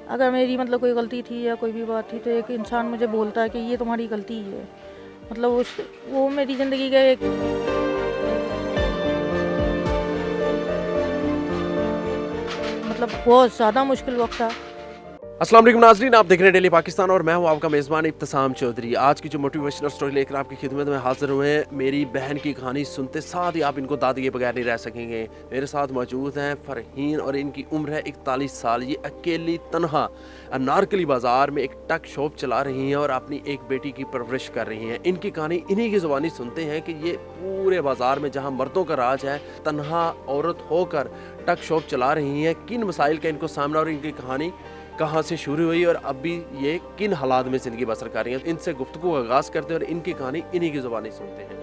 اگر میری مطلب کوئی غلطی تھی یا کوئی بھی بات تھی تو ایک انسان مجھے بولتا ہے کہ یہ تمہاری غلطی ہے، مطلب وہ میری زندگی کا ایک مطلب بہت زیادہ مشکل وقت تھا۔ السلام علیکم ناظرین، آپ دیکھ رہے ہیں ڈیلی پاکستان اور میں ہوں آپ کا میزبان ابتسام چودھری۔ آج کی جو موٹیویشنل سٹوری لے کر آپ کی خدمت میں حاضر ہوئے ہیں، میری بہن کی کہانی سنتے ساتھ ہی آپ ان کو داد دیے بغیر نہیں رہ سکیں گے۔ میرے ساتھ موجود ہیں فرحین اور ان کی عمر ہے 41 سال۔ یہ اکیلی تنہا نارکلی بازار میں ایک ٹک شاپ چلا رہی ہیں اور اپنی ایک بیٹی کی پرورش کر رہی ہیں۔ ان کی کہانی انہی کی زبانی سنتے ہیں کہ یہ پورے بازار میں جہاں مردوں کا راج ہے، تنہا عورت ہو کر ٹک شاپ چلا رہی ہیں، کن مسائل کا ان کو سامنا اور ان کی کہانی کہاں سے شروع ہوئی اور اب بھی یہ کن حالات میں زندگی بسر کر رہی ہیں۔ ان سے گفتگو کا آغاز کرتے ہیں اور ان کی کہانی انہی کی زبانی سنتے ہیں۔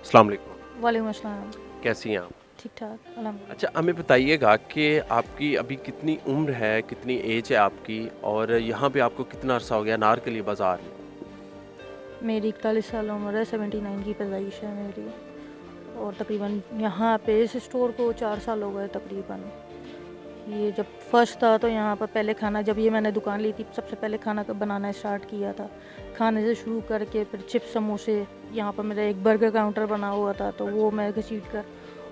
السلام علیکم، وعلیکم السلام۔ کیسی ہیں آپ؟ ٹھیک ٹھاک الحمد اچھا، ہمیں بتائیے گا کہ آپ کی ابھی کتنی عمر ہے، کتنی ایج ہے آپ کی، اور یہاں پہ آپ کو کتنا عرصہ ہو گیا نارکلی بازار میں؟ للہ۔ میری 41 سال عمر ہے، 79 کی پیدائش ہے میری، اور تقریباً یہاں پہ اس اسٹور کو 4 سال ہو گئے تقریباً۔ یہ جب فرسٹ تھا تو یہاں پر پہلے کھانا، جب یہ میں نے دکان لی تھی سب سے پہلے کھانا بنانا اسٹارٹ کیا تھا، کھانے سے شروع کر کے پھر چپس سموسے، یہاں پر میرا ایک برگر کاؤنٹر بنا ہوا تھا تو وہ میں گھسیٹ کر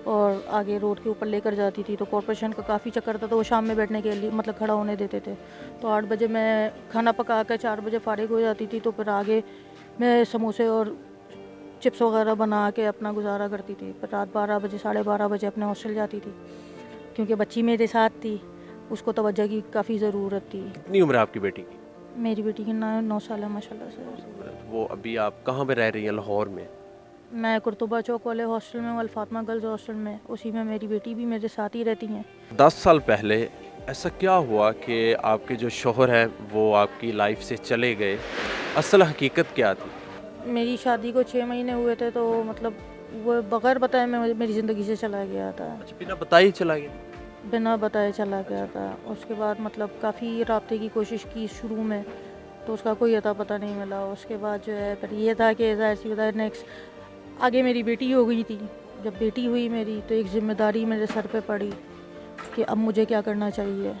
اور آگے روڈ کے اوپر لے کر جاتی تھی، تو کارپوریشن کا کافی چکر تھا تو وہ شام میں بیٹھنے کے لیے مطلب کھڑا ہونے دیتے تھے، تو 8 بجے میں کھانا پکا کر 4 بجے فارغ ہو جاتی تھی، تو پھر آگے میں سموسے اور چپس وغیرہ بنا کے اپنا گزارا کرتی تھی۔ پھر رات 12 بجے 12:30 بجے اپنے ہاسٹل جاتی تھی کیونکہ بچی میرے ساتھ تھی، اس کو توجہ کی کافی ضرورت تھی۔ کتنی عمر ہے آپ کی بیٹی کی؟ میری بیٹی کی 9 سال ہے ماشاء اللہ سے۔ وہ ابھی آپ کہاں پہ رہ رہی ہیں؟ لاہور میں؟ میں قرطبہ چوک والے ہاسٹل میں ہوں، الفاطمہ گرلز ہاسٹل میں، اسی میں میری بیٹی بھی میرے ساتھ ہی رہتی ہیں۔ 10 سال پہلے ایسا کیا ہوا کہ آپ کے جو شوہر ہیں وہ آپ کی لائف سے چلے گئے؟ اصل حقیقت کیا تھی؟ میری شادی کو 6 مہینے ہوئے تھے تو مطلب وہ بغیر بتائے میری زندگی سے چلا گیا تھا، اچھا، بنا بتائے ہی چلا گیا؟ بنا بتائے چلا گیا تھا۔ اس کے بعد مطلب کافی رابطے کی کوشش کی شروع میں تو اس کا کوئی اتا پتہ نہیں ملا۔ اس کے بعد جو ہے پھر یہ تھا کہ ظاہر سی بات ہے نیکسٹ آگے میری بیٹی ہو گئی تھی۔ جب بیٹی ہوئی میری تو ایک ذمہ داری میرے سر پہ پڑی کہ اب مجھے کیا کرنا چاہیے۔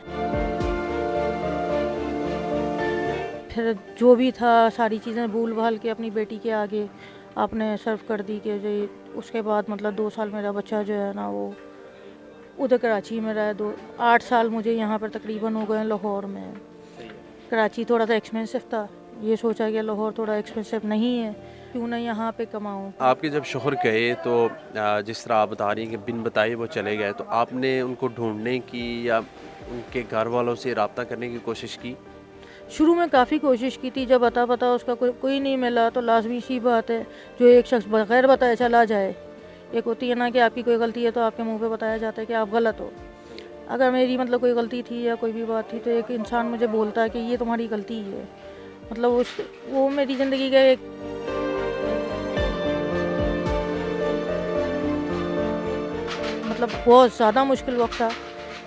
پھر جو بھی تھا ساری چیزیں بھول بھال کے اپنی بیٹی کے آگے آپ نے سرو کر دی کہ جو اس کے بعد مطلب 2 سال میرا بچہ جو ہے نا وہ ادھر کراچی میں رہا، 8 سال مجھے یہاں پر تقریباً ہو گئے لاہور میں۔ کراچی تھوڑا سا ایکسپینسو تھا، یہ سوچا کہ لاہور تھوڑا ایکسپینسو نہیں ہے، کیوں نہ یہاں پہ کماؤں۔ آپ کے جب شوہر گئے تو جس طرح آپ بتا رہی ہیں کہ بن بتائے وہ چلے گئے، تو آپ نے ان کو ڈھونڈنے کی یا ان کے گھر والوں سے رابطہ کرنے کی کوشش کی؟ شروع میں کافی کوشش کی تھی، جب اتا پتہ اس کا کوئی نہیں ملا تو لازمی سی بات ہے جو ایک شخص بغیر بتائے چلا جائے، ایک ہوتی ہے نا کہ آپ کی کوئی غلطی ہے تو آپ کے منہ پہ بتایا جاتا ہے کہ آپ غلط ہو۔ اگر میری مطلب کوئی غلطی تھی یا کوئی بھی بات تھی تو ایک انسان مجھے بولتا ہے کہ یہ تمہاری غلطی ہے، مطلب وہ میری زندگی کا ایک مطلب بہت زیادہ مشکل وقت تھا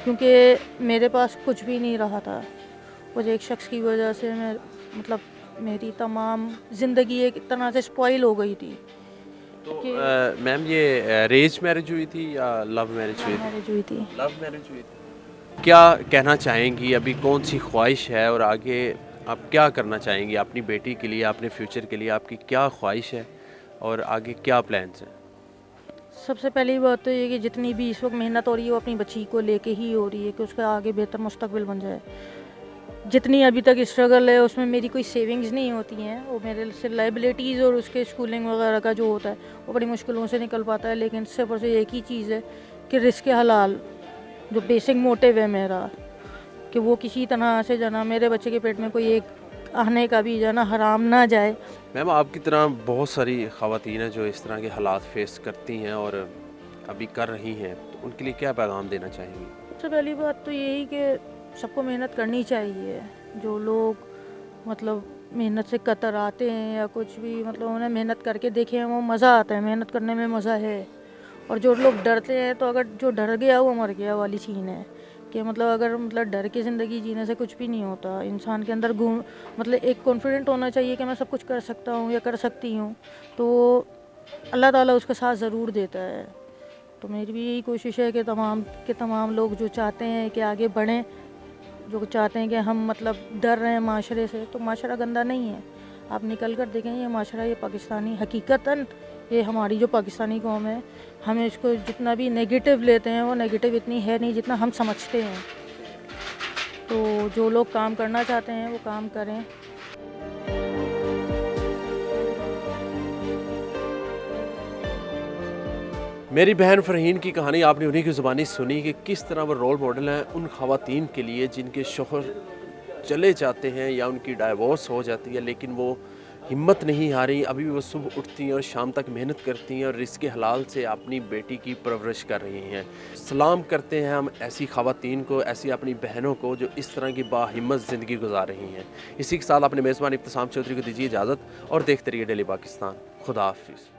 کیونکہ میرے پاس کچھ بھی نہیں رہا تھا۔ وہ ایک شخص کی وجہ سے میں مطلب میری تمام زندگی ایک طرح سے سپوائل ہو گئی تھی۔ تو میم یہ ارینج میرج ہوئی تھی یا لو میرج ہوئی تھی؟ میرج ہوئی تھی۔ لو میرج ہوئی تھی۔ کیا کہنا چاہیں گی، ابھی کون سی خواہش ہے اور آگے آپ کیا کرنا چاہیں گی اپنی بیٹی کے لیے، اپنے فیوچر کے لیے؟ آپ کی کیا خواہش ہے اور آگے کیا پلانس ہیں؟ سب سے پہلی بات تو یہ کہ جتنی بھی اس وقت محنت ہو رہی ہے وہ اپنی بچی کو لے کے ہی ہو رہی ہے کہ اس کا آگے بہتر مستقبل بن جائے۔ جتنی ابھی تک اسٹرگل ہے اس میں میری کوئی سیونگز نہیں ہوتی ہیں، وہ میرے سے لائبلٹیز اور اس کے اسکولنگ وغیرہ کا جو ہوتا ہے وہ بڑی مشکلوں سے نکل پاتا ہے، لیکن صرف اور صرف ایک ہی چیز ہے کہ رزق حلال جو بیسک موٹیو ہے میرا، کہ وہ کسی طرح سے جانا میرے بچے کے پیٹ میں کوئی ایک آنے کا بھی جانا حرام نہ جائے۔ میم آپ کی طرح بہت ساری خواتین ہیں جو اس طرح کے حالات فیس کرتی ہیں اور ابھی کر رہی ہیں، تو ان کے لیے کیا پیغام دینا چاہیں گی؟ سب سے پہلی بات تو یہی کہ سب کو محنت کرنی چاہیے۔ جو لوگ مطلب محنت سے قطر آتے ہیں یا کچھ بھی مطلب انہیں محنت کر کے دیکھیں ہیں، وہ مزہ آتا ہے، محنت کرنے میں مزہ ہے۔ اور جو لوگ ڈرتے ہیں تو اگر جو ڈر گیا وہ مر گیا والی چین ہے، کہ مطلب اگر مطلب ڈر کے زندگی جینے سے کچھ بھی نہیں ہوتا. انسان کے اندر مطلب ایک کانفیڈنٹ ہونا چاہیے کہ میں سب کچھ کر سکتا ہوں یا کر سکتی ہوں, تو اللہ تعالیٰ اس کا ساتھ ضرور دیتا ہے. تو میری بھی یہی کوشش ہے کہ تمام لوگ جو چاہتے ہیں کہ آگے بڑھیں, جو چاہتے ہیں کہ ہم مطلب ڈر رہے ہیں معاشرے سے, تو معاشرہ گندہ نہیں ہے. آپ نکل کر دیکھیں یہ معاشرہ, یہ پاکستانی حقیقتاً یہ ہماری جو پاکستانی قوم ہے, ہمیں اس کو جتنا بھی نیگیٹو لیتے ہیں وہ نیگیٹو اتنی ہے نہیں جتنا ہم سمجھتے ہیں. تو جو لوگ کام کرنا چاہتے ہیں وہ کام کریں. میری بہن فرحین کی کہانی آپ نے انہی کی زبانی سنی کہ کس طرح وہ رول ماڈل ہیں ان خواتین کے لیے جن کے شوہر چلے جاتے ہیں یا ان کی ڈائیورس ہو جاتی ہے, لیکن وہ ہمت نہیں ہاری, ابھی بھی وہ صبح اٹھتی ہیں اور شام تک محنت کرتی ہیں اور رزق حلال سے اپنی بیٹی کی پرورش کر رہی ہیں. سلام کرتے ہیں ہم ایسی خواتین کو, ایسی اپنی بہنوں کو جو اس طرح کی باہمت زندگی گزار رہی ہیں. اسی کے ساتھ اپنے میزبان ابتسام چودھری کو دیجیے اجازت اور دیکھتے رہیے ڈیلی پاکستان. خدا حافظ.